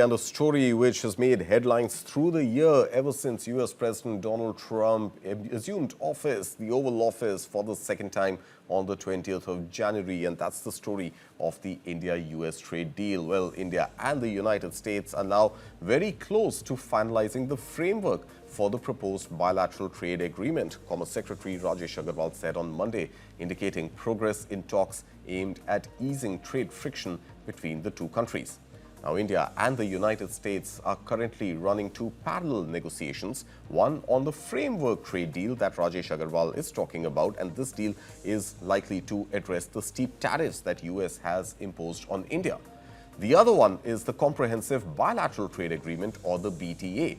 And a story which has made headlines through the year ever since US President Donald Trump assumed office, the Oval Office, for the second time on the 20th of January. And that's the story of the India-US trade deal. Well, India and the United States are now very close to finalizing the framework for the proposed bilateral trade agreement, Commerce Secretary Rajesh Agrawal said on Monday, indicating progress in talks aimed at easing trade friction between the two countries. Now, India and the United States are currently running two parallel negotiations, one on the framework trade deal that Rajesh Agrawal is talking about, and this deal is likely to address the steep tariffs that US has imposed on India. The other one is the Comprehensive Bilateral Trade Agreement, or the BTA.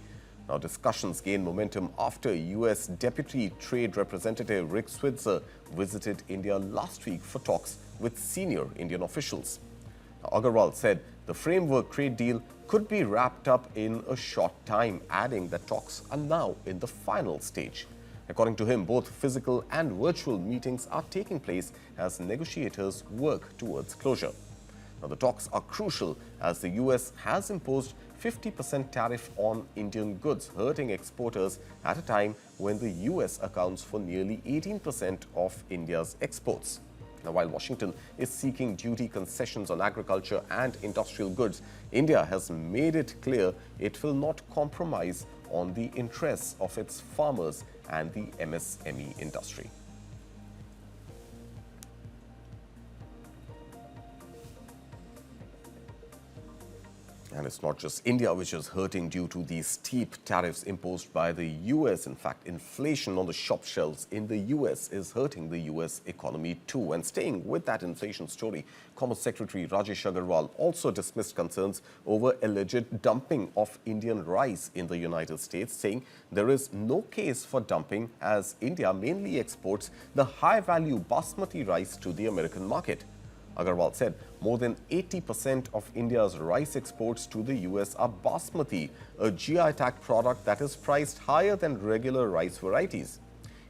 Now, discussions gained momentum after US Deputy Trade Representative Rick Switzer visited India last week for talks with senior Indian officials. Agrawal said the framework trade deal could be wrapped up in a short time, adding that talks are now in the final stage. According to him, both physical and virtual meetings are taking place as negotiators work towards closure. Now, the talks are crucial as the US has imposed 50% tariff on Indian goods, hurting exporters at a time when the US accounts for nearly 18% of India's exports. Now, while Washington is seeking duty concessions on agriculture and industrial goods, India has made it clear it will not compromise on the interests of its farmers and the MSME industry. And it's not just India which is hurting due to these steep tariffs imposed by the US. In fact, inflation on the shop shelves in the US is hurting the US economy too. And staying with that inflation story, Commerce Secretary Rajesh Agrawal also dismissed concerns over alleged dumping of Indian rice in the United States, saying there is no case for dumping as India mainly exports the high-value basmati rice to the American market. Agrawal said more than 80% of India's rice exports to the US are basmati, a GI-tagged product that is priced higher than regular rice varieties.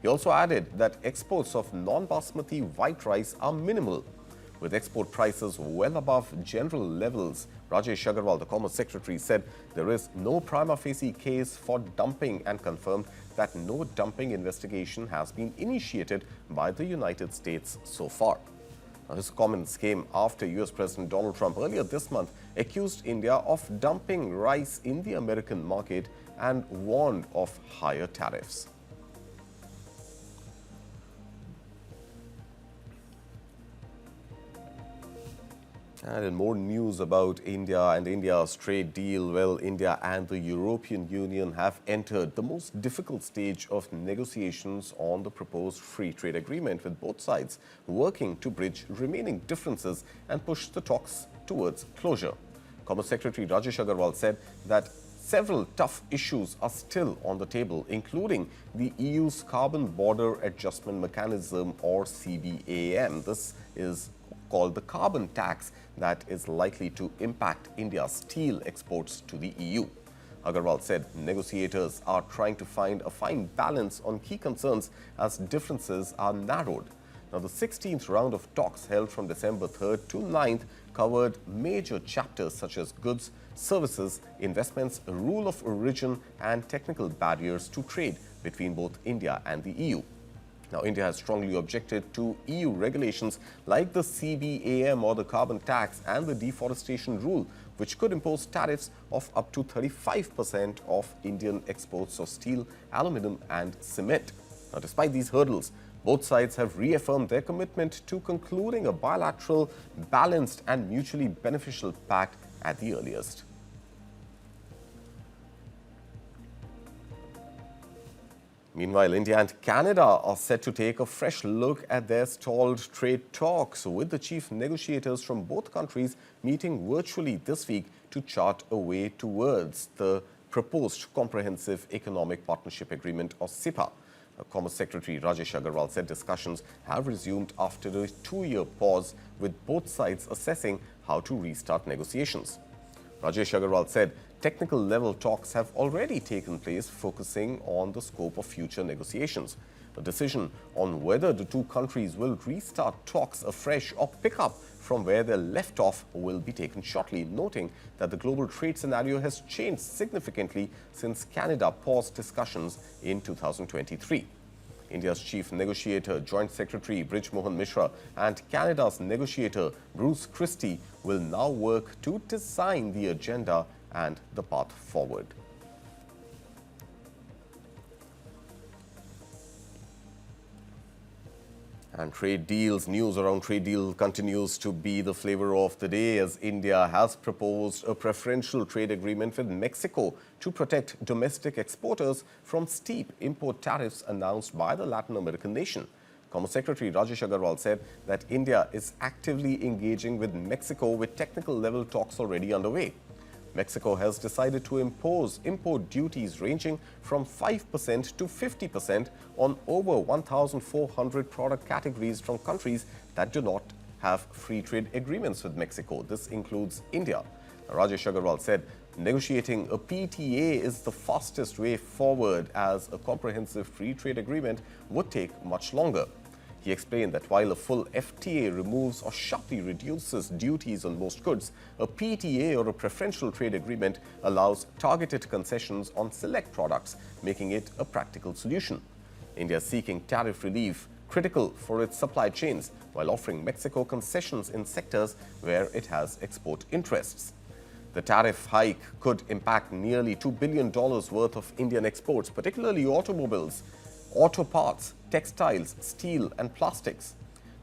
He also added that exports of non-basmati white rice are minimal. With export prices well above general levels, Rajesh Agrawal, the Commerce Secretary, said there is no prima facie case for dumping and confirmed that no dumping investigation has been initiated by the United States so far. Now, his comments came after US President Donald Trump earlier this month accused India of dumping rice in the American market and warned of higher tariffs. And in more news about India and India's trade deal, well, India and the European Union have entered the most difficult stage of negotiations on the proposed free trade agreement, with both sides working to bridge remaining differences and push the talks towards closure. Commerce Secretary Rajesh Agrawal said that several tough issues are still on the table, including the EU's Carbon Border Adjustment Mechanism, or CBAM. This is called the carbon tax that is likely to impact India's steel exports to the EU. Agrawal said negotiators are trying to find a fine balance on key concerns as differences are narrowed. Now, the 16th round of talks held from December 3rd to 9th covered major chapters such as goods, services, investments, rule of origin, and technical barriers to trade between both India and the EU. Now, India has strongly objected to EU regulations like the CBAM, or the carbon tax, and the deforestation rule, which could impose tariffs of up to 35% of Indian exports of steel, aluminum, and cement. Now, despite these hurdles, both sides have reaffirmed their commitment to concluding a bilateral, balanced, and mutually beneficial pact at the earliest. Meanwhile, India and Canada are set to take a fresh look at their stalled trade talks, with the chief negotiators from both countries meeting virtually this week to chart a way towards the proposed Comprehensive Economic Partnership Agreement, or CEPA. Commerce Secretary Rajesh Agrawal said discussions have resumed after a 2-year pause, with both sides assessing how to restart negotiations. Rajesh Agrawal said technical level talks have already taken place, focusing on the scope of future negotiations. The decision on whether the two countries will restart talks afresh or pick up from where they left off will be taken shortly, noting that the global trade scenario has changed significantly since Canada paused discussions in 2023. India's chief negotiator, Joint Secretary Brij Mohan Mishra, and Canada's negotiator Bruce Christie will now work to design the agenda and the path forward. And trade deals, news around trade deal continues to be the flavor of the day as India has proposed a preferential trade agreement with Mexico to protect domestic exporters from steep import tariffs announced by the Latin American nation. Commerce Secretary Rajesh Agrawal said that India is actively engaging with Mexico with technical level talks already underway. Mexico has decided to impose import duties ranging from 5% to 50% on over 1,400 product categories from countries that do not have free trade agreements with Mexico. This includes India. Rajesh Agrawal said negotiating a PTA is the fastest way forward as a comprehensive free trade agreement would take much longer. He explained that while a full FTA removes or sharply reduces duties on most goods, a PTA or a preferential trade agreement allows targeted concessions on select products, making it a practical solution. India is seeking tariff relief critical for its supply chains while offering Mexico concessions in sectors where it has export interests. The tariff hike could impact nearly $2 billion worth of Indian exports, particularly automobiles, auto parts, textiles, steel and plastics.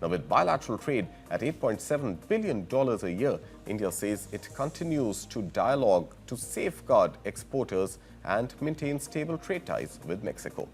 Now, with bilateral trade at $8.7 billion a year, India says it continues to dialogue to safeguard exporters and maintain stable trade ties with Mexico.